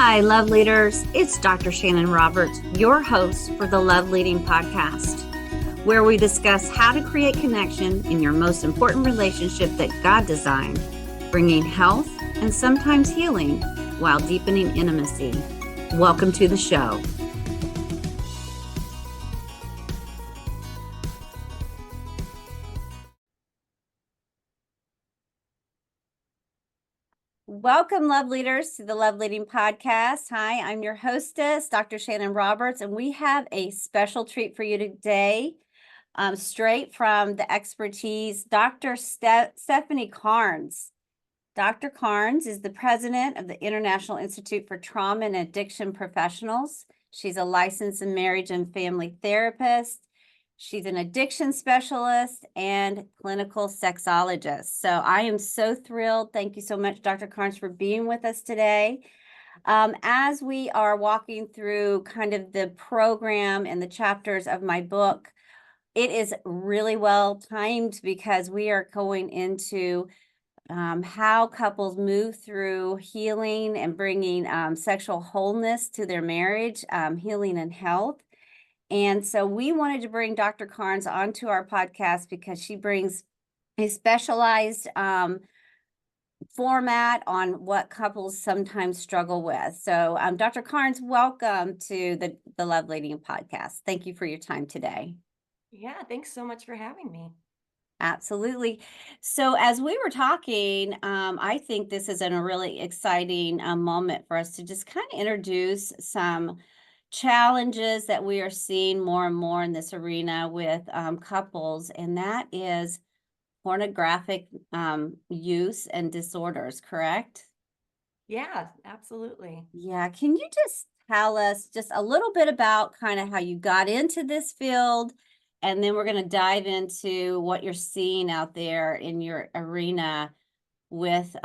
Hi, love leaders. It's Dr. Shannon Roberts, your host for the Love Leading Podcast, where we discuss how to create connection in your most important relationship that God designed, bringing health and sometimes healing while deepening intimacy. Welcome to the show. Welcome, love leaders, to the Love Leading Podcast. Hi, I'm your hostess, Dr. Shannon Roberts, and we have a special treat for you today, straight from the expertise, Dr. Stefanie Carnes. Dr. Carnes is the president of the International Institute for Trauma and Addiction Professionals. She's a licensed marriage and family therapist. She's an addiction specialist and clinical sexologist. So I am so thrilled. Thank you so much, Dr. Carnes, for being with us today. As we are walking through kind of the program and the chapters of my book, it is really well timed because we are going into how couples move through healing and bringing sexual wholeness to their marriage, healing and health. And so we wanted to bring Dr. Carnes onto our podcast because she brings a specialized format on what couples sometimes struggle with. So Dr. Carnes, welcome to the Love Leading Podcast. Thank you for your time today. Yeah, thanks so much for having me. Absolutely. So as we were talking, I think this is a really exciting moment for us to just kind of introduce some challenges that we are seeing more and more in this arena with couples, and that is pornographic use and disorders, correct? Yeah, absolutely. Yeah. Can you just tell us just a little bit about kind of how you got into this field? And then we're going to dive into what you're seeing out there in your arena with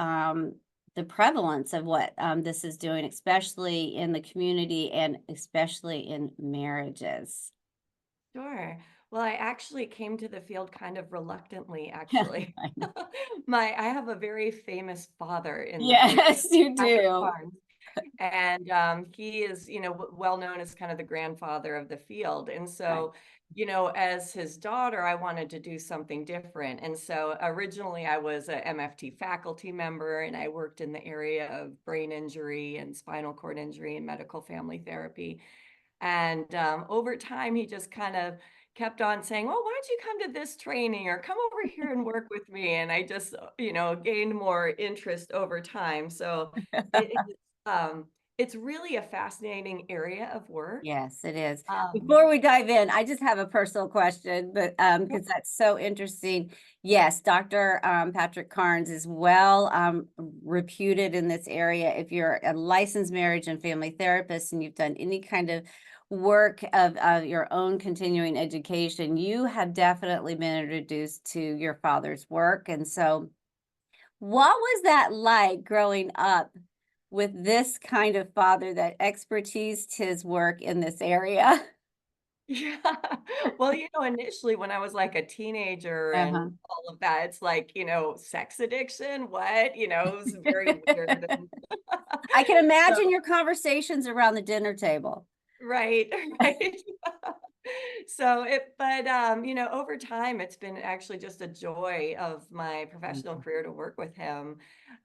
the prevalence of what this is doing, especially in the community and especially in marriages. Sure. Well, I actually came to the field kind of reluctantly, actually. I know. I have a very famous father in the field, Yes, you Patrick do. Carnes, and he is, well known as kind of the grandfather of the field. And Right. so, as his daughter, I wanted to do something different. And so originally I was a MFT faculty member and I worked in the area of brain injury and spinal cord injury and medical family therapy. And over time, he just kind of kept on saying, well, why don't you come to this training or come over here and work with me? And I just, gained more interest over time. So it is, it's really a fascinating area of work. Yes, it is. Um, Before we dive in, I just have a personal question, but yeah, because that's so interesting. Yes, Dr. Patrick Carnes is well reputed in this area. If you're a licensed marriage and family therapist and you've done any kind of work of your own continuing education, you have definitely been introduced to your father's work. And so, what was that like growing up with this kind of father that expertised his work in this area? yeah. Well, initially when I was like a teenager and Uh-huh. all of that, it's like, sex addiction, what? It was very weird. And I can so imagine your conversations around the dinner table. right, right. But over time, it's been actually just a joy of my professional Mhm. career to work with him.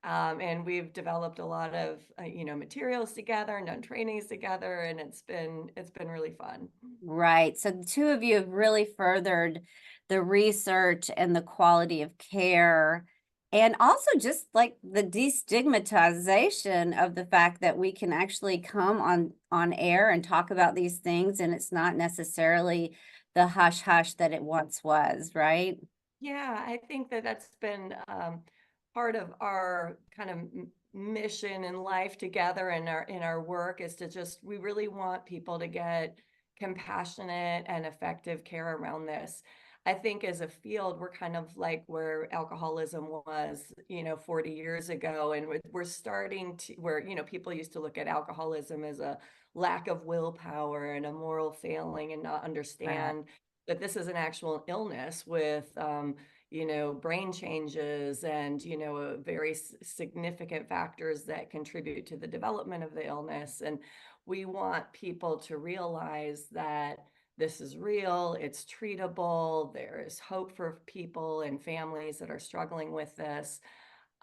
And we've developed a lot of, materials together and done trainings together, and it's been really fun. Right. So the two of you have really furthered the research and the quality of care, and also just like the destigmatization of the fact that we can actually come on air and talk about these things, and it's not necessarily the hush hush that it once was, right? Yeah, I think that that's been part of our kind of mission in life together and in our work is to just we really want people to get compassionate and effective care around this. I think as a field, we're kind of like where alcoholism was, 40 years ago, and we're starting to where, people used to look at alcoholism as a lack of willpower and a moral failing and not Right. understand that this is an actual illness with brain changes and, very significant factors that contribute to the development of the illness. And we want people to realize that this is real, it's treatable, there is hope for people and families that are struggling with this.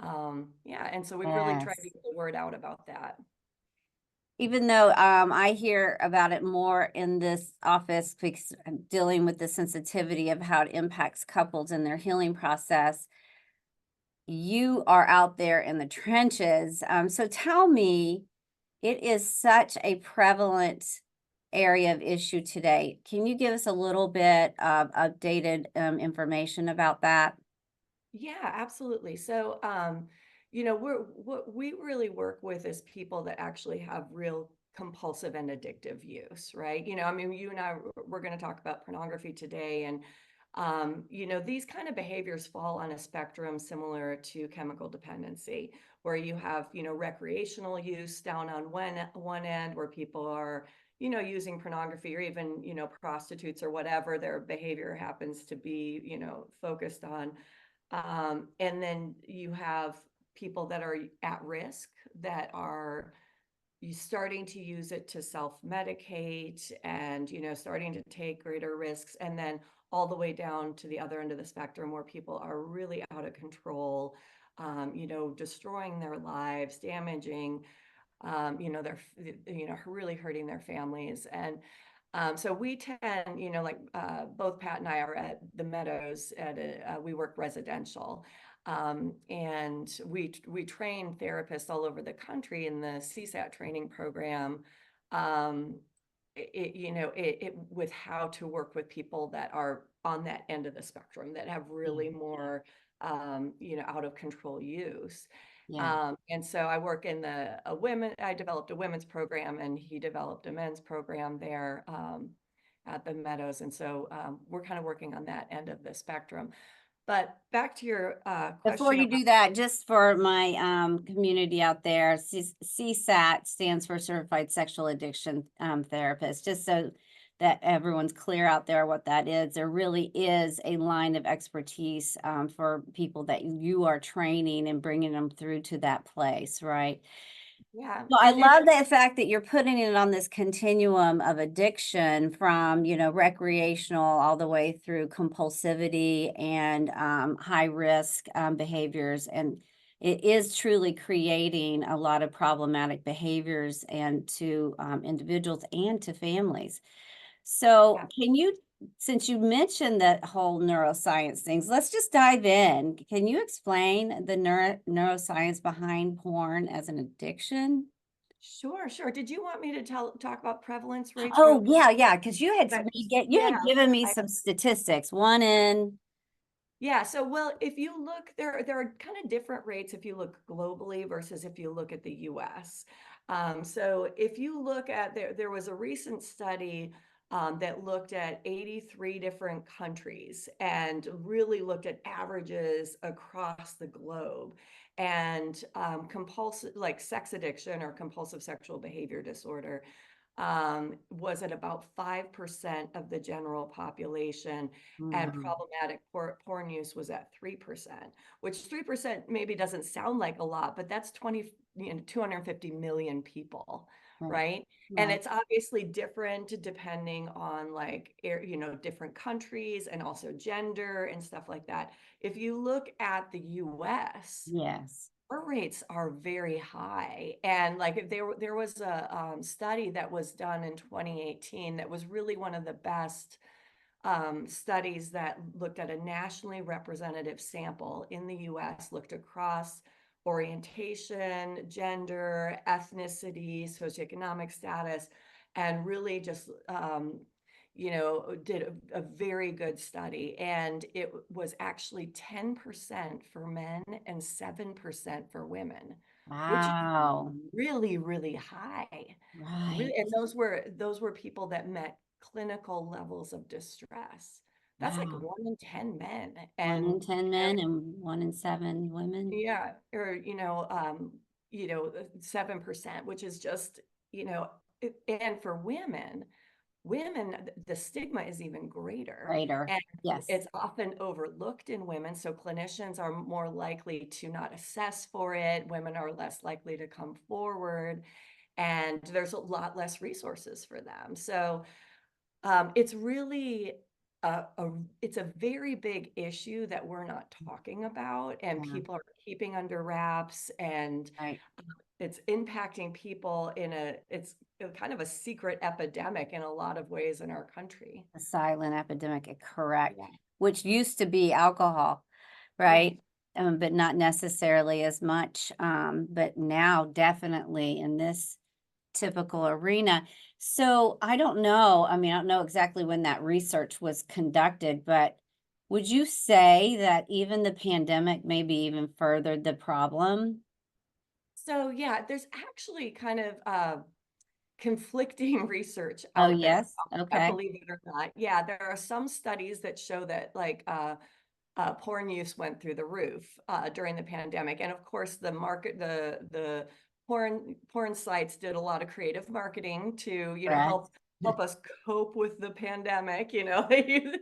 Yeah, and so we've really tried to Yes. get the word out about that. Even though I hear about it more in this office because I'm dealing with the sensitivity of how it impacts couples in their healing process, you are out there in the trenches. So tell me, it is such a prevalent area of issue today. Can you give us a little bit of updated information about that? Yeah, absolutely. So, what we really work with is people that actually have real compulsive and addictive use, right? I mean, you and I, we're going to talk about pornography today, and these kind of behaviors fall on a spectrum similar to chemical dependency, where you have, recreational use down on one end, where people are, using pornography, or even, prostitutes or whatever their behavior happens to be, focused on. And then you have people that are at risk, that are you starting to use it to self-medicate, and starting to take greater risks, and then all the way down to the other end of the spectrum, where people are really out of control, destroying their lives, damaging, they're really hurting their families. And so we tend, like both Pat and I are at the Meadows we work residential. And we train therapists all over the country in the CSAT training program. Um, with how to work with people that are on that end of the spectrum, that have Yeah. really more, out of control use. Yeah. And so I work in I developed a women's program, and he developed a men's program there, at the Meadows. And so we're kind of working on that end of the spectrum. But back to your Before question you about, do that, just for my community out there, CSAT stands for Certified Sexual Addiction Therapist, just so that everyone's clear out there what that is. There really is a line of expertise for people that you are training and bringing them through to that place, right? yeah, No, I and love the fact that you're putting it on this continuum of addiction from, recreational all the way through compulsivity and high risk behaviors. And it is truly creating a lot of problematic behaviors and to individuals and to families. So yeah. since you mentioned that whole neuroscience things, let's just dive in. Can you explain the neuroscience behind porn as an addiction? Sure, sure. Did you want me to talk about prevalence rates real Oh, quick? yeah, yeah, because you Yeah, had given me I some statistics, one in Yeah, so well, if you look, there are kind of different rates if you look globally versus if you look at the US. So if you look at there was a recent study that looked at 83 different countries and really looked at averages across the globe. And compulsive, like sex addiction or compulsive sexual behavior disorder, was at about 5% of the general population, and Mhm. problematic porn use was at 3%, which 3% maybe doesn't sound like a lot, but that's 250 million people, Right, right? And right, it's obviously different depending on like, different countries, and also gender and stuff like that. If you look at the US, yes. our rates are very high. And like, if there was a study that was done in 2018 that was really one of the best studies, that looked at a nationally representative sample in the US, looked across orientation, gender, ethnicity, socioeconomic status, and really just did a very good study. And it was actually 10% for men and 7% for women, which is Wow, really, really high. right. Really, and those were people that met clinical levels of distress. That's like Wow. 1 in 10 men. One And in 10 men and 1 in 7 women. yeah, or 7%, which is just, and for women, women, the stigma is even greater. Greater. And Yes. it's often overlooked in women. So clinicians are more likely to not assess for it. Women are less likely to come forward. And there's a lot less resources for them. So it's really it's a very big issue that we're not talking about, and Yeah. people are keeping under wraps, and Right. it's impacting people it's kind of a secret epidemic in a lot of ways in our country. A silent epidemic, correct, Yeah. which used to be alcohol, Right. right? But not necessarily as much. But now definitely in this typical arena. So I don't know. I mean, I don't know exactly when that research was conducted, but would you say that even the pandemic maybe even furthered the problem? So yeah, there's actually kind of conflicting research Oh, out there, yes. Okay. believe it or not. Yeah, there are some studies that show that like porn use went through the roof during the pandemic, and of course, the porn sites did a lot of creative marketing to Correct. help us cope with the pandemic, We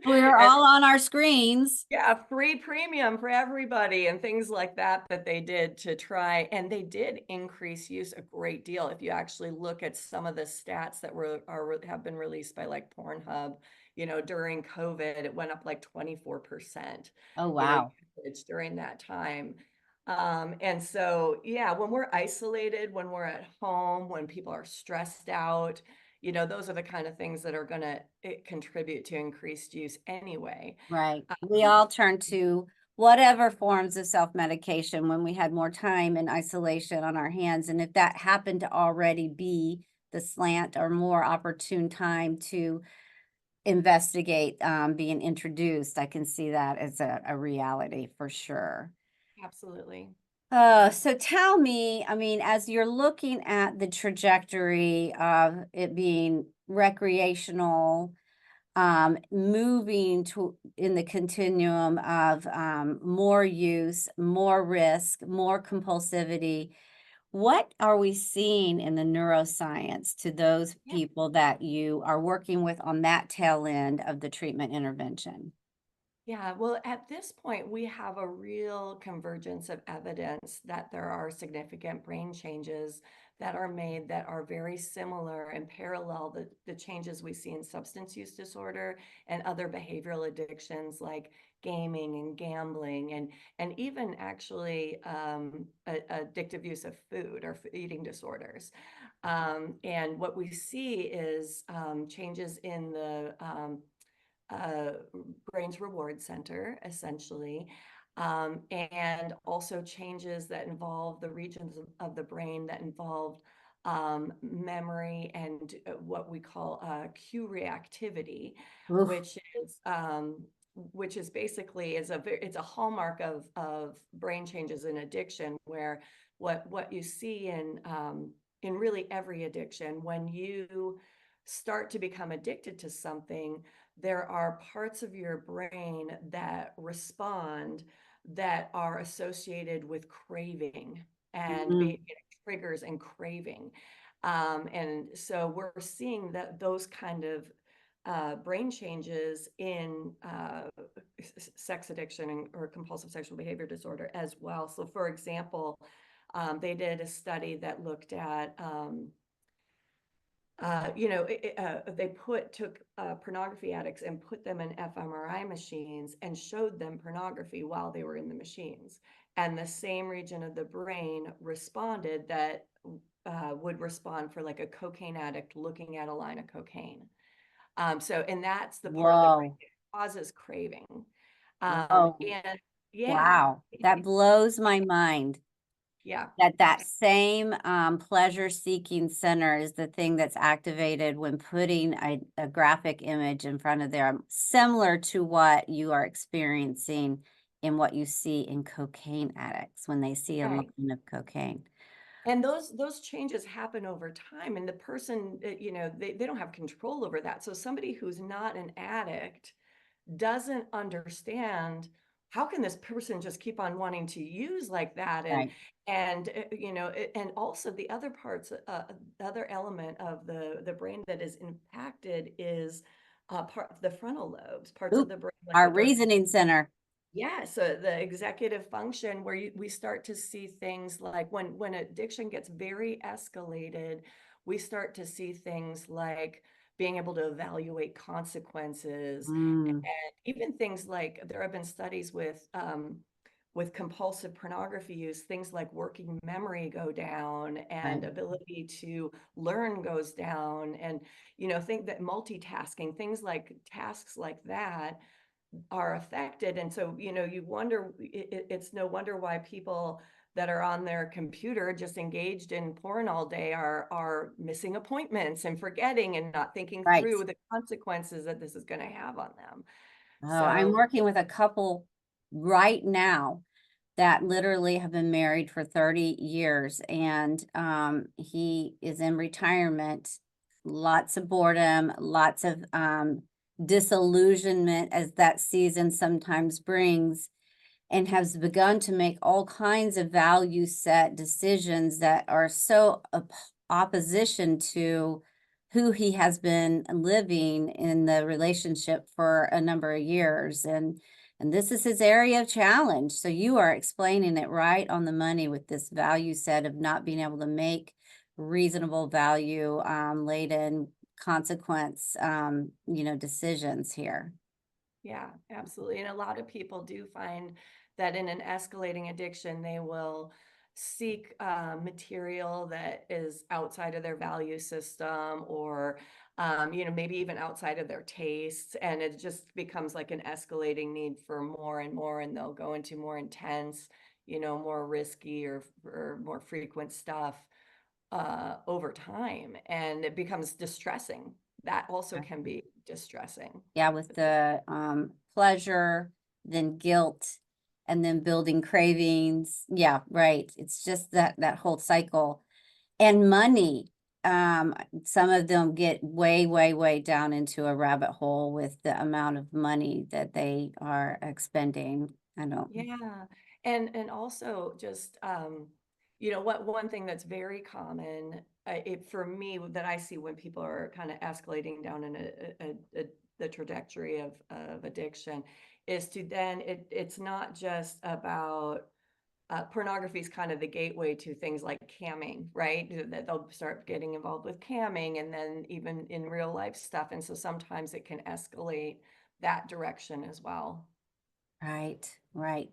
were and all on our screens. yeah, free premium for everybody and things like that they did to try, and they did increase use a great deal. If you actually look at some of the stats that have been released by like Pornhub, during COVID, it went up like 24%, Oh, wow. usage during that time. And so, yeah, when we're isolated, when we're at home, when people are stressed out, those are the kind of things that are going to contribute to increased use anyway. Right. We Um, all turned to whatever forms of self-medication when we had more time in isolation on our hands. And if that happened to already be the slant or more opportune time to investigate being introduced, I can see that as a reality for sure. Absolutely. So tell me, I mean, as you're looking at the trajectory of it being recreational, moving to in the continuum of more use, more risk, more compulsivity. What are we seeing in the neuroscience to those Yeah. people that you are working with on that tail end of the treatment intervention? Yeah, well, at this point, we have a real convergence of evidence that there are significant brain changes that are made that are very similar and parallel the changes we see in substance use disorder and other behavioral addictions like gaming and gambling and even actually addictive use of food or eating disorders. And what we see is changes in the uh, brain's reward center, essentially, and also changes that involve the regions of the brain that involve memory and what we call cue reactivity, Oof. which is basically it's a hallmark of brain changes in addiction, where what you see in really every addiction, when you start to become addicted to something, there are parts of your brain that respond that are associated with craving and Mhm. triggers and craving. And so we're seeing that those kind of brain changes in sex addiction or compulsive sexual behavior disorder as well. So, for example, they did a study that looked at they took pornography addicts and put them in fMRI machines and showed them pornography while they were in the machines. And the same region of the brain responded that would respond for like a cocaine addict looking at a line of cocaine. And that's the part of the brain Whoa. that causes craving. Whoa. And yeah, Wow. That blows my mind. yeah, That same pleasure seeking center is the thing that's activated when putting a graphic image in front of them, similar to what you are experiencing in what you see in cocaine addicts when they see a right. line of cocaine. And those changes happen over time, and the person, they don't have control over that. So somebody who's not an addict doesn't understand how can this person just keep on wanting to use like that? Right. And you know, and also the other parts, the other element of the brain that is impacted is part of the frontal lobes, parts of Oop, the brain like our the dorsal. reasoning center. Yeah, so the executive function where we start to see things like when addiction gets very escalated, we start to see things like being able to evaluate consequences, Mm, and even things like there have been studies with compulsive pornography use, things like working memory go down and right. ability to learn goes down, and you know, think that multitasking, things like tasks like that are affected. And so, you know, you wonder, it's no wonder why people that are on their computer just engaged in porn all day are missing appointments and forgetting and not thinking Right. through the consequences that this is going to have on them. Oh, I'm So, working with a couple right now that literally have been married for 30 years, and he is in retirement. Lots of boredom, lots of disillusionment as that season sometimes brings, and has begun to make all kinds of value set decisions that are so opposition to who he has been living in the relationship for a number of years. And this is his area of challenge. So you are explaining it right on the money with this value set of not being able to make reasonable value laden consequence decisions here. yeah, absolutely. And a lot of people do find that in an escalating addiction, they will seek material that is outside of their value system, or, you know, maybe even outside of their tastes. And it just becomes like an escalating need for more and more. And they'll go into more intense, you know, more risky or more frequent stuff over time. And it becomes distressing. That also can be distressing. Yeah, with the pleasure, then guilt, and then building cravings. Yeah, right. It's just that whole cycle. And money. Some of them get way, way, way down into a rabbit hole with the amount of money that they are expending. I don't. Yeah. And also just you know, what one thing that's very common it for me that I see when people are kind of escalating down in the trajectory of addiction is to then it's not just about pornography is kind of the gateway to things like camming, right? That they'll start getting involved with camming and then even in real life stuff. And so sometimes it can escalate that direction as well. Right, right.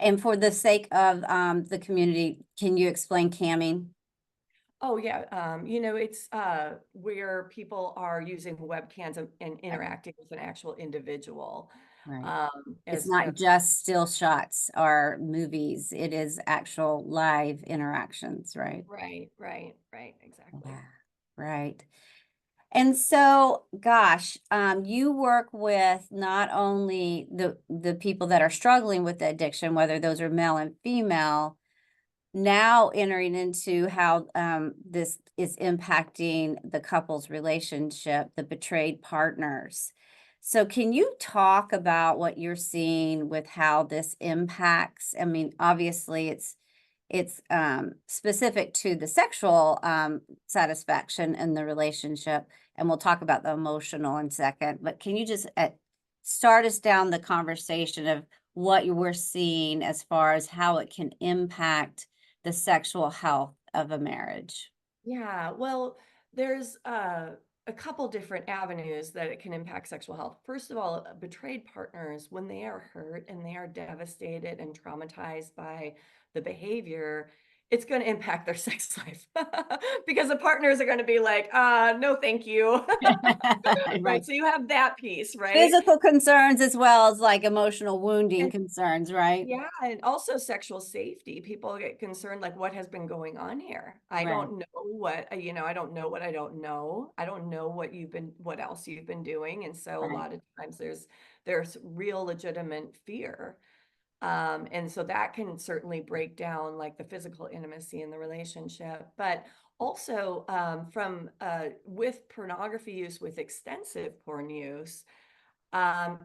And for the sake of the community, can you explain camming? Oh yeah, you know, it's where people are using webcams and Right, interacting with an actual individual. right. It's As not just still shots or movies. It is actual live interactions, right? right, Yeah, exactly. right. And so, gosh, you work with not only the people that are struggling with the addiction, whether those are male and female, now entering into how this is impacting the couple's relationship, the betrayed partners. So, can you talk about what you're seeing with how this impacts? I mean, obviously, it's specific to the sexual satisfaction in the relationship, and we'll talk about the emotional in a second. But can you just start us down the conversation of what you were seeing as far as how it can impact the sexual health of a marriage? Yeah, well, there's a couple different avenues that it can impact sexual health. First of all, betrayed partners, when they are hurt and they are devastated and traumatized by the behavior, it's going to impact their sex life because the partners are going to be like, no, thank you. Right. Right. So you have that piece, right? Physical concerns as well as like emotional wounding And concerns, right? yeah, and also sexual safety. People get concerned, like, what has been going on here? I Right. don't know what, you know, I don't know what I don't know. I don't know what else you've been doing. And so a Right. lot of times there's real legitimate fear. And so that can certainly break down like the physical intimacy in the relationship. But also from with pornography use, with extensive porn use,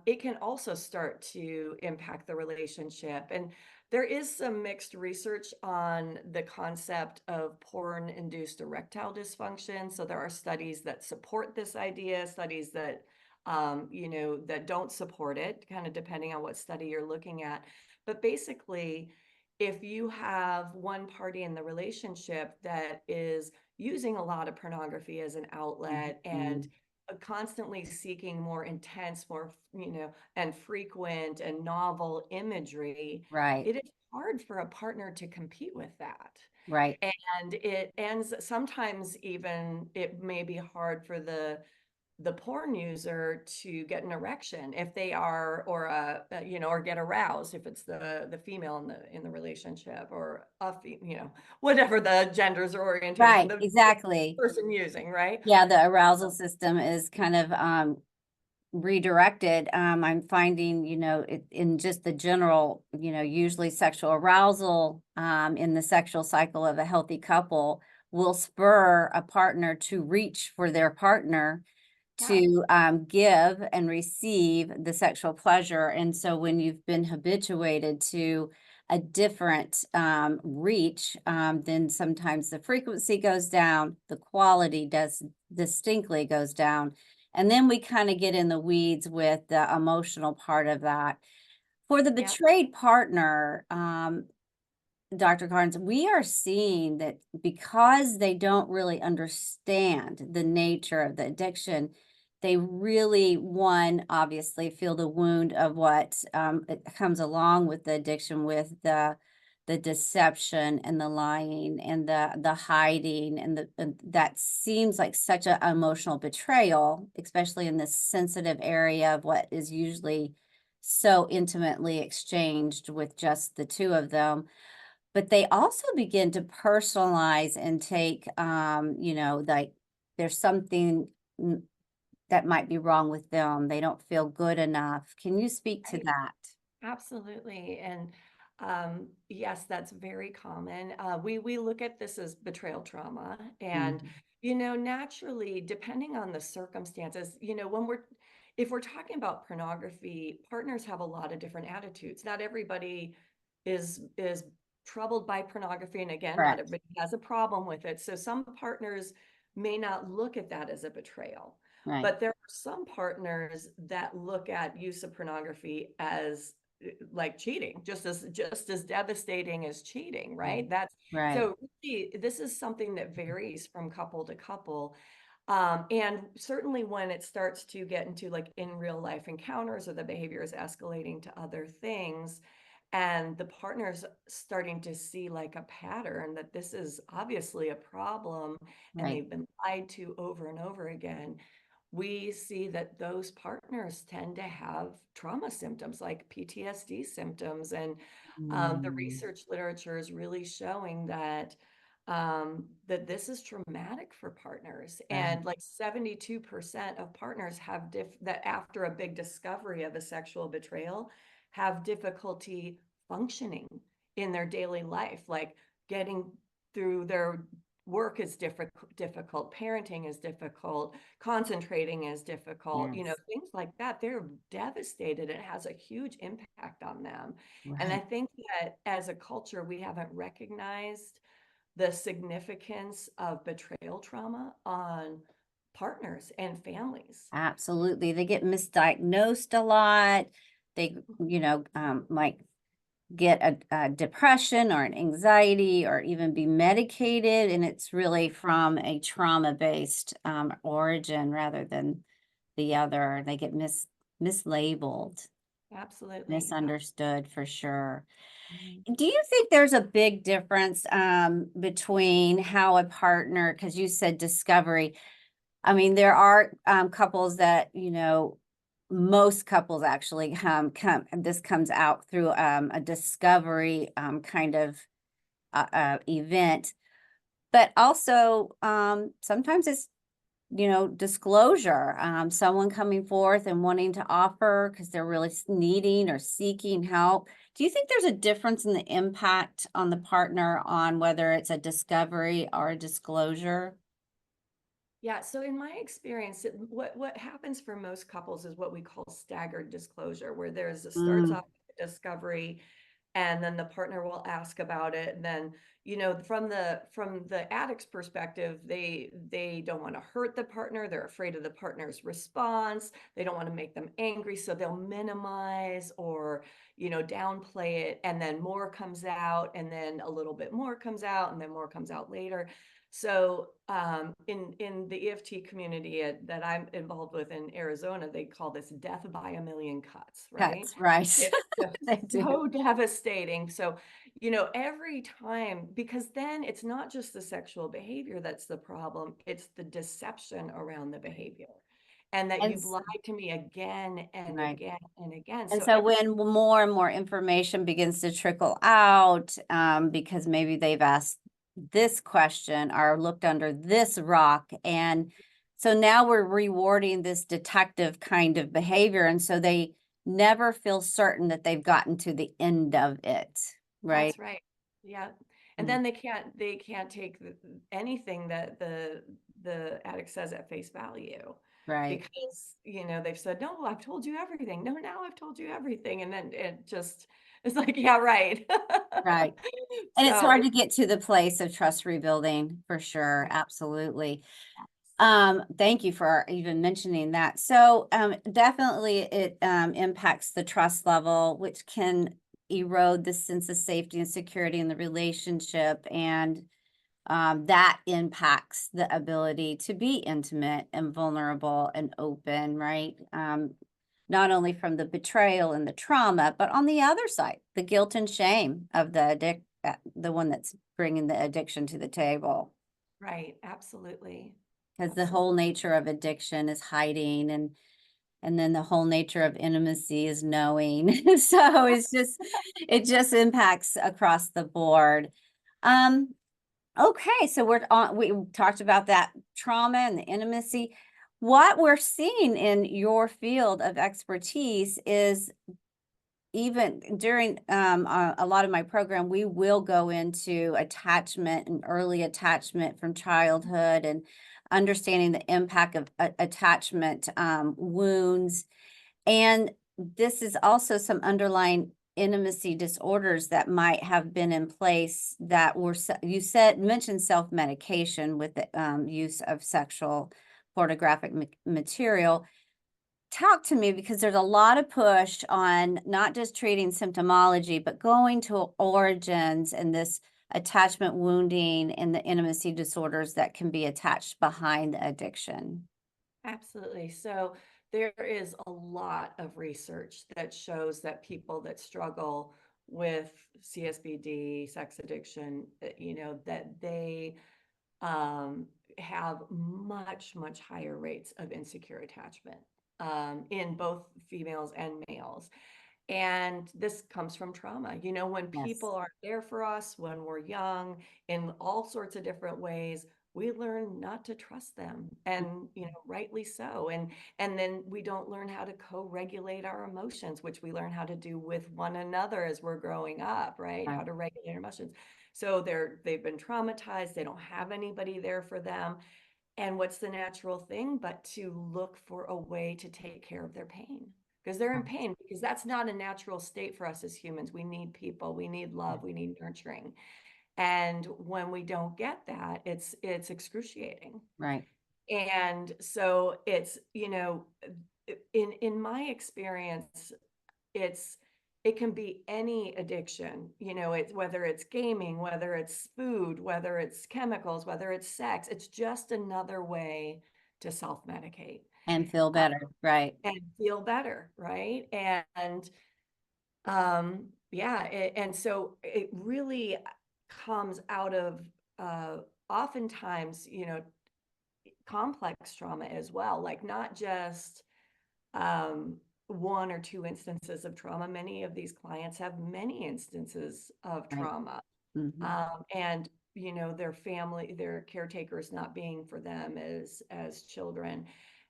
it can also start to impact the relationship. And there is some mixed research on the concept of porn-induced erectile dysfunction. So there are studies that support this idea, studies that that don't support it, kind of depending on what study you're looking at. But basically, if you have one party in the relationship that is using a lot of pornography as an outlet and Mhm. constantly seeking more intense, more, and frequent and novel imagery, Right, it is hard for a partner to compete with that. right, And it ends, sometimes even it may be hard for the porn user to get an erection if they are, or or get aroused if it's the female in the relationship, or whatever the genders or orientation, right, the exactly. person using, right? Yeah, the arousal system is kind of redirected. I'm finding, in just the general, usually sexual arousal in the sexual cycle of a healthy couple will spur a partner to reach for their partner Yeah, to give and receive the sexual pleasure. And so when you've been habituated to a different reach, then sometimes the frequency goes down, the quality does distinctly goes down. And then we kind of get in the weeds with the emotional part of that. For the yeah, betrayed partner, Dr. Carnes, we are seeing that because they don't really understand the nature of the addiction, they really, one, obviously feel the wound of what it comes along with the addiction, with the deception and the lying and the hiding and that seems like such an emotional betrayal, especially in this sensitive area of what is usually so intimately exchanged with just the two of them, but they also begin to personalize and take, like there's something n- that might be wrong with them. They don't feel good enough. Can you speak to right. that? Absolutely. And yes, that's very common. We look at this as betrayal trauma. And, Mhm. naturally, depending on the circumstances, when if we're talking about pornography, partners have a lot of different attitudes. Not everybody is troubled by pornography. And again, not Correct. everybody has a problem with it. So some partners may not look at that as a betrayal. Right. But there are some partners that look at use of pornography as like cheating, just as devastating as cheating, Mm. right? That's Right. so really, this is something that varies from couple to couple. And certainly when it starts to get into like in real life encounters, or the behavior is escalating to other things, and the partner's starting to see like a pattern that this is obviously a problem, and Right. they've been lied to over and over again, we see that those partners tend to have trauma symptoms like PTSD symptoms. And the Mm. research literature is really showing that that this is traumatic for partners. Right. And like 72% of partners have that after a big discovery of a sexual betrayal have difficulty functioning in their daily life, like getting through their work is difficult, parenting is difficult, concentrating is difficult, Yes. things like that. They're devastated. It has a huge impact on them. And I Right. think that as a culture, we haven't recognized the significance of betrayal trauma on partners and families. Absolutely. They get misdiagnosed a lot. They, might get a depression or an anxiety or even be medicated. And it's really from a trauma based origin rather than the other. They get mislabeled, Absolutely. misunderstood for sure. Mhm. Do you think there's a big difference between how a partner, because you said discovery, I mean, there are couples that, most couples actually this comes out through a discovery kind of event, but also sometimes it's, disclosure, someone coming forth and wanting to offer because they're really needing or seeking help. Do you think there's a difference in the impact on the partner on whether it's a discovery or a disclosure? Yeah, so in my experience, what happens for most couples is what we call staggered disclosure, where there's a starts Mm, off with discovery, and then the partner will ask about it. And then, from the addict's perspective, they don't want to hurt the partner. They're afraid of the partner's response. They don't want to make them angry, so they'll minimize or downplay it. And then more comes out, and then a little bit more comes out, and then more comes out later. So in the EFT community that I'm involved with in Arizona, they call this death by a million cuts, right? that's right. It's just They do. so devastating. So, every time, because then it's not just the sexual behavior that's the problem, it's the deception around the behavior. And that And you've lied to me again and right. again and again. And So so every when more and more information begins to trickle out, because maybe they've asked this question or looked under this rock, and so now we're rewarding this detective kind of behavior, and so they never feel certain that they've gotten to the end of it, right? That's right. Yeah. And Mm, then they can't take anything that the addict says at face value, right, because they've said, no, I've told you everything. No, now I've told you everything. And then it just it's like, yeah, right. right. And it's So hard it's to get to the place of trust rebuilding for sure. right. Absolutely. Thank you for even mentioning that. So, definitely it impacts the trust level, which can erode the sense of safety and security in the relationship, and that impacts the ability to be intimate and vulnerable and open, right? Not only from the betrayal and the trauma, but on the other side, the guilt and shame of the one that's bringing the addiction to the table. Right. Absolutely. Because the Absolutely. whole nature of addiction is hiding, and then the whole nature of intimacy is knowing. So it just impacts across the board. Um, okay, so we talked about that trauma and the intimacy. What we're seeing in your field of expertise is, even during a lot of my program, we will go into attachment and early attachment from childhood, and understanding the impact of attachment wounds. And this is also some underlying intimacy disorders that might have been in place that were, you mentioned self-medication with the use of sexual pornographic material. Talk to me, because there's a lot of push on not just treating symptomology, but going to origins and this attachment wounding and the intimacy disorders that can be attached behind the addiction. Absolutely. So there is a lot of research that shows that people that struggle with CSBD, sex addiction, that they um, have much, much higher rates of insecure attachment in both females and males. And this comes from trauma. When people Yes. aren't there for us, when we're young, in all sorts of different ways, we learn not to trust them, and rightly so. And then we don't learn how to co-regulate our emotions, which we learn how to do with one another as we're growing up, right? How Right. to regulate our emotions. So they've been traumatized, they don't have anybody there for them. And what's the natural thing but to look for a way to take care of their pain? Because they're in Right. pain, because that's not a natural state for us as humans. We need people, we need Yeah. love, we need nurturing. And when we don't get that, it's excruciating. Right. And so it's, in my experience, it's it can be any addiction. It's whether it's gaming, whether it's food, whether it's chemicals, whether it's sex. It's just another way to self-medicate And feel uh, better. Right. and feel better, right? And yeah, and so it really comes out of uh oftentimes, complex trauma as well, like not just um, one or two instances of trauma. Many of these clients have many instances of Right. trauma. Hmm. And their family, their caretakers not being for them as children.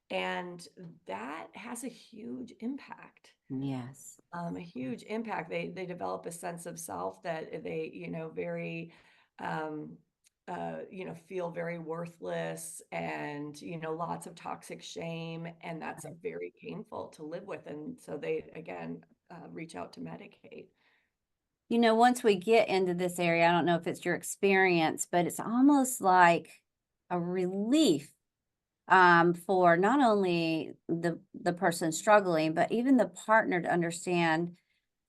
And that has a huge impact. Yes. A huge impact. They develop a sense of self that they, very um feel very worthless and, lots of toxic shame. And that's Right. very painful to live with. And so they, again, reach out to medicate. Once we get into this area, I don't know if it's your experience, but it's almost like a relief for not only the person struggling, but even the partner to understand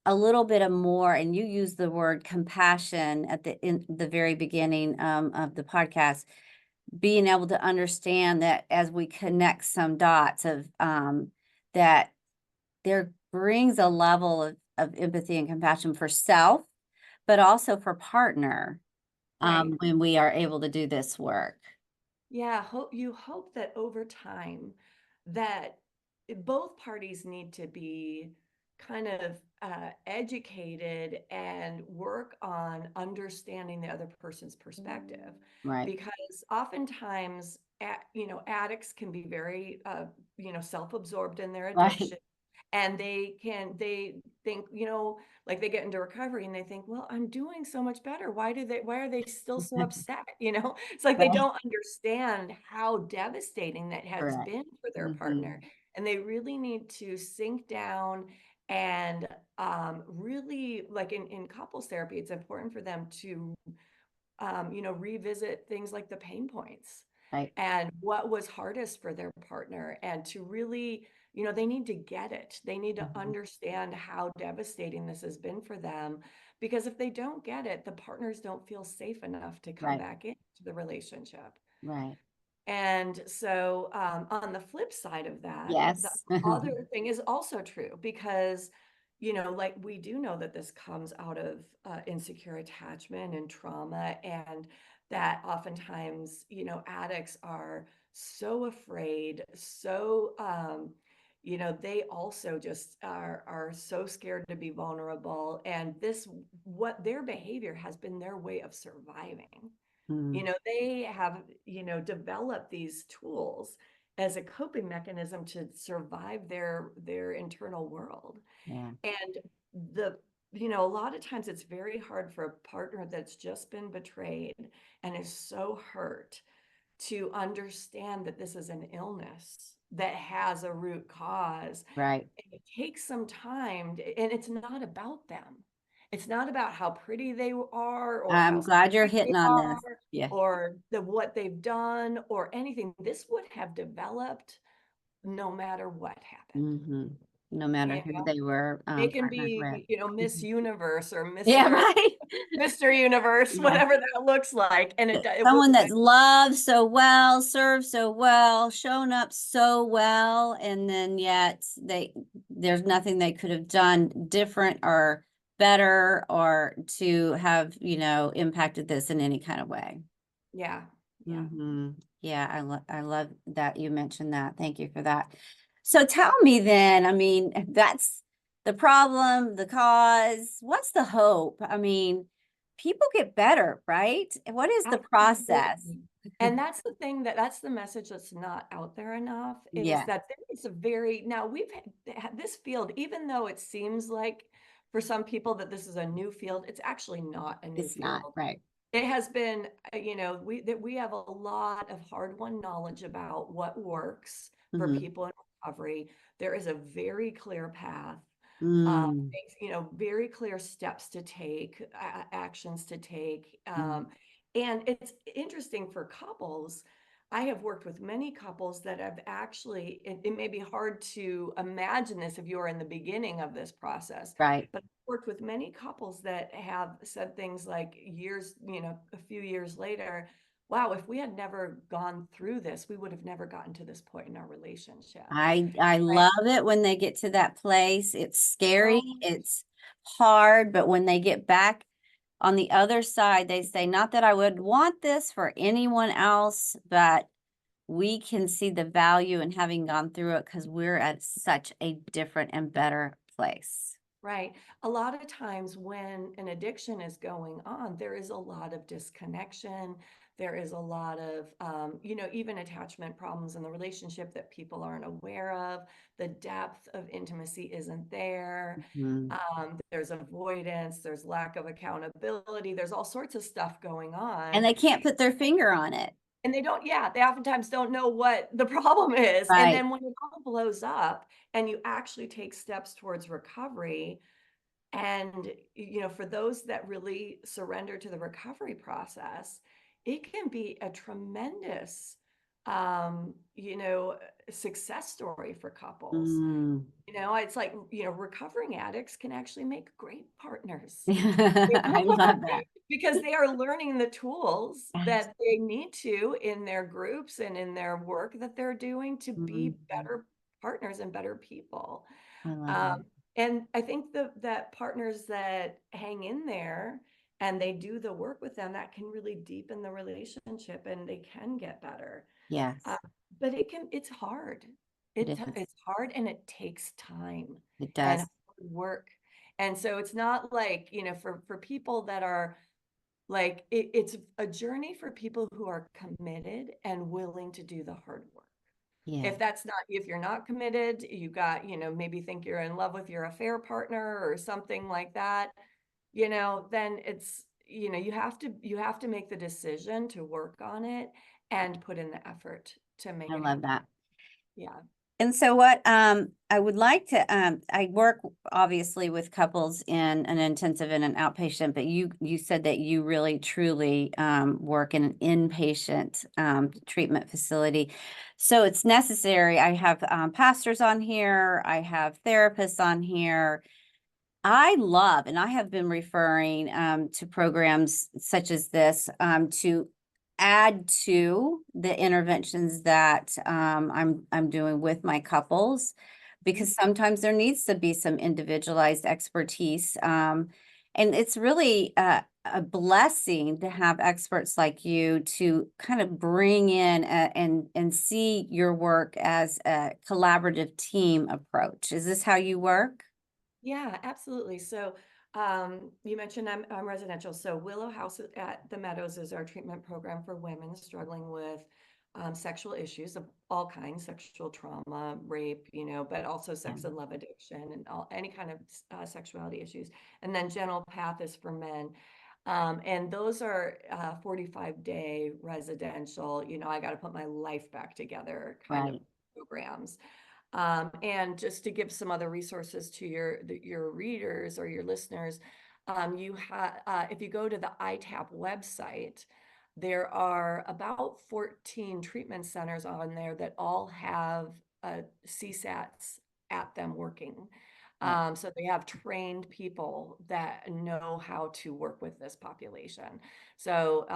a little bit of more. And you use the word compassion at in the very beginning of the podcast, being able to understand that as we connect some dots of that there brings a level of empathy and compassion for self, but also for partner Right. when we are able to do this work. Yeah, you hope that over time that both parties need to be kind of educated and work on understanding the other person's perspective, Right. because oftentimes, addicts can be very, self-absorbed in their Right. addiction, and they think, like they get into recovery and they think, well, I'm doing so much better, why are they still so upset? It's like they Right. don't understand how devastating that has Correct. been for their Hmm. partner, and they really need to sink down and really, like in couples therapy, it's important for them to revisit things like the pain points Right. and what was hardest for their partner, and to really, they need to get it. They need to Mhm. understand how devastating this has been for them. Because if they don't get it, the partners don't feel safe enough to come Right. back into the relationship. Right. And so, on the flip side of that, the Yes. other thing is also true, because, like we do know that this comes out of insecure attachment and trauma, and that oftentimes, addicts are so afraid, so, they also just are so scared to be vulnerable. And what their behavior has been their way of surviving. Mm, They have, developed these tools as a coping mechanism to survive their internal world. yeah. And the a lot of times it's very hard for a partner that's just been betrayed and is so hurt to understand that this is an illness that has a root cause. Right. And it takes some time, and it's not about them. It's not about how pretty they are or how I'm glad you're sexy they hitting on are this. Yeah. or what they've done or anything. This would have developed no matter what happened. Hmm. No matter You who know, they were they can partnered with. be, Miss Mhm. Universe or Yeah, Mr. right. Mr. Universe, Yeah. whatever that looks like. And it was Someone that's loved so well, served so well, shown up so well, and then yet there's nothing they could have done different or better or to have, impacted this in any kind of way. yeah, yeah. Hmm. Yeah, I love that you mentioned that. Thank you for that. So tell me then, I mean, if that's the problem, the cause. What's the hope? I mean, people get better, right? What is the process? Absolutely. And that's the thing, that's the message that's not out there enough, is Yeah, that there is a very, now we've had this field, even though it seems like for some people that this is a new field, it's actually not a new it's not field. right. It has been, we have a lot of hard-won knowledge about what works for Hmm. people in recovery. There is a very clear path, Mm, very clear steps to take, actions to take. mm, And it's interesting for couples. I have worked with many couples that have actually, it may be hard to imagine this if you're in the beginning of this process, right. but I've worked with many couples that have said things like a few years later, wow, if we had never gone through this, we would have never gotten to this point in our relationship. I Right? love it when they get to that place. It's scary, So much. it's hard, but when they get back on the other side, they say, not that I would want this for anyone else, but we can see the value in having gone through it because we're at such a different and better place. Right. A lot of times when an addiction is going on, there is a lot of disconnection. There is a lot of, even attachment problems in the relationship that people aren't aware of. The depth of intimacy isn't there. Mhm. There's avoidance, there's lack of accountability, there's all sorts of stuff going And on. they can't put their finger on it. And they oftentimes don't know what the problem is. And Right. then when it all blows up and you actually take steps towards recovery, and, for those that really surrender to the recovery process, it can be a tremendous, um, you know, success story for couples. Mm. It's like, recovering addicts can actually make great partners. You I know? love that. Because they are learning the tools Yes. that they need to in their groups and in their work that they're doing to be Mhm. better partners and better people. I love Um, that. and I think that partners that hang in there and they do the work with them, that can really deepen the relationship and they can get better. Uh, Yes, but it's hard. it is. It's hard and it takes time It and does. hard work. And so it's not like, for people that are like, it's a journey for people who are committed and willing to do the hard work. Yeah, If you're not committed, you got, maybe think you're in love with your affair partner or something like that, then you have to make the decision to work on it and put in the effort to make I it love happen. that. Yeah. And so what I would like to I work obviously with couples in an intensive and an outpatient, but you said that you really truly work in an inpatient treatment facility. So it's necessary. I have pastors on here, I have therapists on here. I love, and I have been referring to programs such as this to add to the interventions that I'm doing with my couples, Mhm. because sometimes there needs to be some individualized expertise, and it's really a blessing to have experts like you to kind of bring in and see your work as a collaborative team approach. Is this how you work? Yeah, absolutely. So, you mentioned I'm residential. So Willow House at the Meadows is our treatment program for women struggling with sexual issues of all kinds, sexual trauma, rape, but also Yeah. sex and love addiction and any kind of sexuality issues. And then Gentle Path is for men. And those are 45-day residential, I got to put my life back together kind of Right. programs. And just to give some other resources to your readers or your listeners, if you go to the ITAP website, there are about 14 treatment centers on there that all have CSATs at them working. Right. So they have trained people that know how to work with this population. So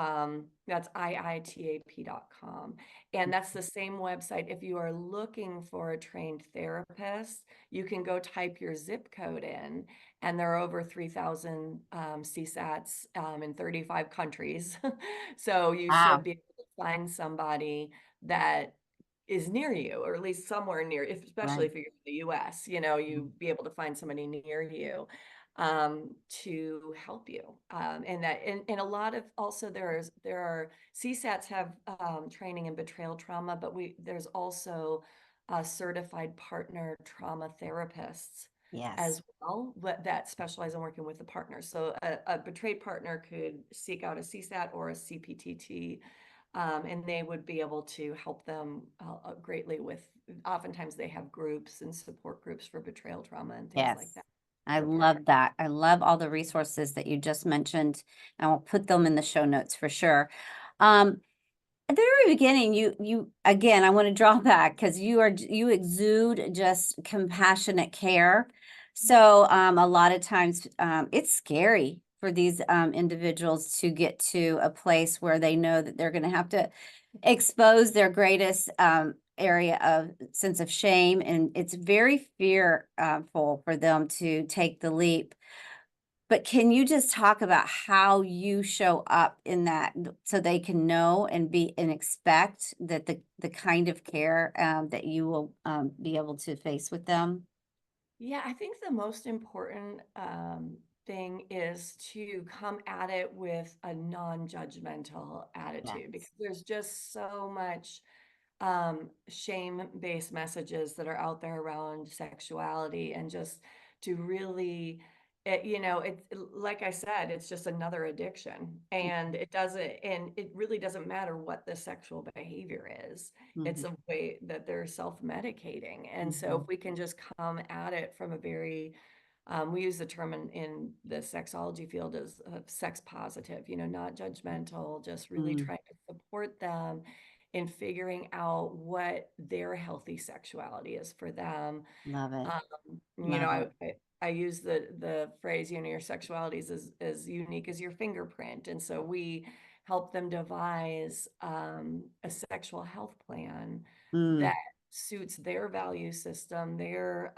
that's iitap.com. And that's the same website. If you are looking for a trained therapist, you can go type your zip code in, and there are over 3,000 CSATs in 35 countries. So you should Wow. be able to find somebody that is near you, or at least somewhere near, especially Right. if you're in the US, Mhm. you be able to find somebody near you to help you. And a lot of also there are CSATs have training in betrayal trauma, but there's also certified partner trauma therapists Yes. as well that specialize in working with the partner. So a betrayed partner could seek out a CSAT or a CPTT, and they would be able to help them greatly with. Oftentimes, they have groups and support groups for betrayal trauma and things like Yes. that I for partners. love that. I love all the resources that you just mentioned. And I'll put them in the show notes for sure. At the very beginning, you again, I want to draw back because you exude just compassionate care. So a lot of times it's scary for these individuals to get to a place where they know that they're going to have to expose their greatest area of sense of shame, and it's very fearful for them to take the leap. But can you just talk about how you show up in that so they can know and be and expect that the kind of care that you will be able to face with them? Yeah, I think the most important thing is to come at it with a non-judgmental attitude, because Yes. there's just so much shame-based messages that are out there around sexuality, and just to really, like I said, it's just another addiction, and it really doesn't matter what the sexual behavior is. It's Mm-hmm. a way that they're self-medicating. And so Mm-hmm. if we can just come at it from a very, we use the term in the sexology field as sex positive, not judgmental, just really Mm, trying to support them in figuring out what their healthy sexuality is for them. love it. You know, Love it. I use the phrase, your sexuality is as unique as your fingerprint. And so we help them devise a sexual health plan that Mm, suits their value system, their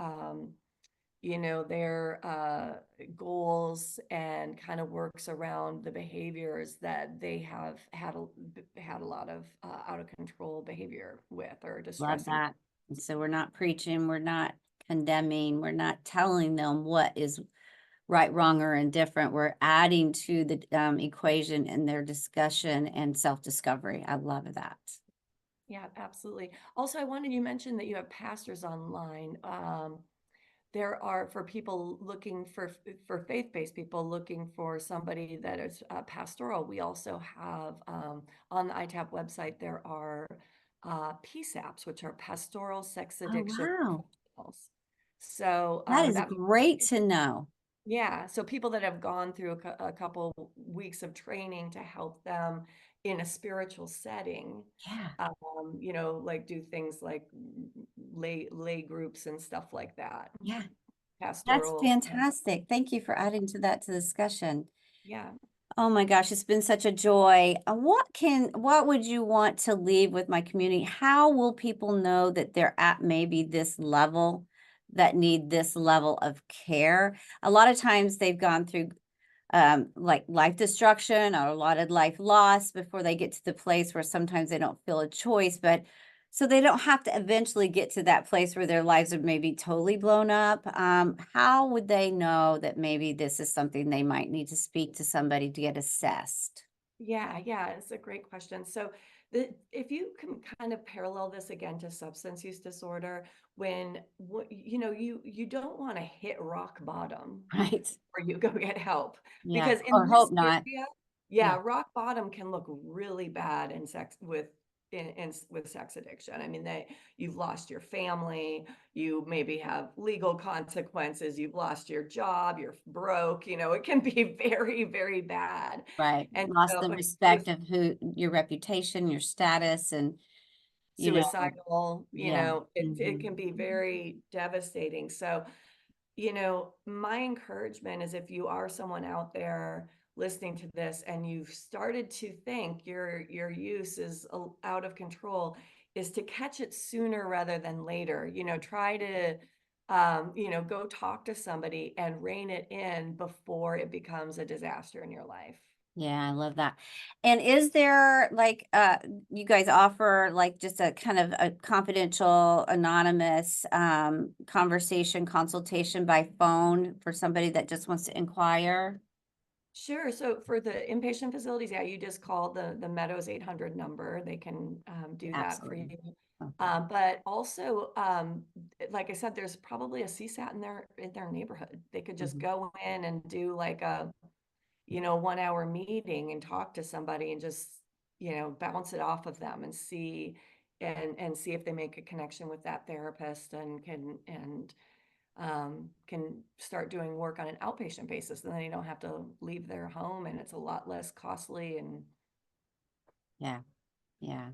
goals, and kind of works around the behaviors that they have had a lot of out of control behavior with, or love distressing. that. And so we're not preaching, we're not condemning, we're not telling them what is right, wrong, or indifferent. We're adding to the equation in their discussion and self-discovery. I love that. Yeah, absolutely. Also, I wanted you mentioned that you have pastors online. There are, for people looking for faith-based people looking for somebody that is pastoral. We also have on the ITAP website, there are PSAPs, which are pastoral sex Oh, addiction wow. professionals. So That is that great to know. yeah, so people that have gone through a couple weeks of training to help them in a spiritual setting, Yeah. like do things like lay groups and stuff like that. Yeah. That's Pastoral, fantastic. Thank you for adding to that to discussion. yeah. Oh my gosh, it's been such a joy. What would you want to leave with my community? How will people know that they're at maybe this level, that need this level of care? A lot of times they've gone through like life destruction or a lot of life loss before they get to the place where sometimes they don't feel a choice, but so they don't have to eventually get to that place where their lives are maybe totally blown up. How would they know that maybe this is something they might need to speak to somebody to get assessed? Yeah, it's a great question. So if you can kind of parallel this again to substance use disorder, when you don't want to hit rock bottom Right. or you go get help, Yeah. because in Or this hope not. area, Yeah. yeah, rock bottom can look really bad in sex with sex addiction. I mean, you've lost your family, you maybe have legal consequences, you've lost your job, you're broke, it can be very, very bad. Right. And Lost so the with respect of who your reputation, your status, and you know, suicidal, yeah. it Hmm. can be very devastating. So my encouragement is, if you are someone out there listening to this and you've started to think your use is out of control, is to catch it sooner rather than later. Try to go talk to somebody and rein it in before it becomes a disaster in your life. Yeah, I love that. And is there like you guys offer like just a kind of a confidential, anonymous conversation consultation by phone for somebody that just wants to inquire? Sure. So for the inpatient facilities, yeah, you just call the Meadows 800 number. They can do that for you. Absolutely. Okay. But also, like I said, there's probably a CSAT in their neighborhood. They could just Mhm. go in and do like a 1 hour meeting and talk to somebody, and just bounce it off of them and see if they make a connection with that therapist, and can start doing work on an outpatient basis. And then they don't have to leave their home, and it's a lot less costly. And Yeah. Yeah.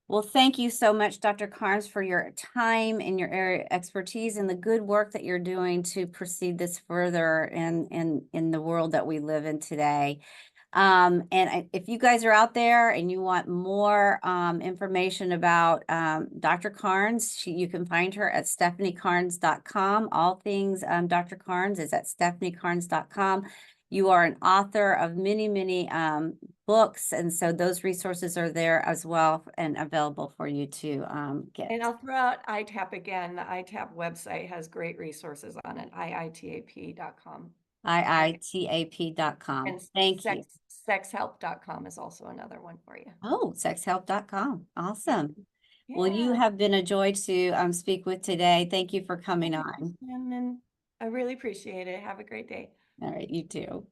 Well, thank you so much, Dr. Carnes, for your time and your area expertise and the good work that you're doing to proceed this further in the world that we live in today. If you guys are out there and you want more information about Dr. Carnes, you can find her at stephaniecarnes.com. All things Dr. Carnes is at stephaniecarnes.com. You are an author of many, many books. And so those resources are there as well and available for you to get. And I'll throw out ITAP again. The ITAP website has great resources on it, iitap.com. iitap.com. And Thank you. sexhelp.com is also another one for you. Oh, sexhelp.com. Awesome. Well, you Yeah. have been a joy to speak with today. Thank you for coming Thank you, on. Shannon. I really appreciate it. Have a great day. All right, you too.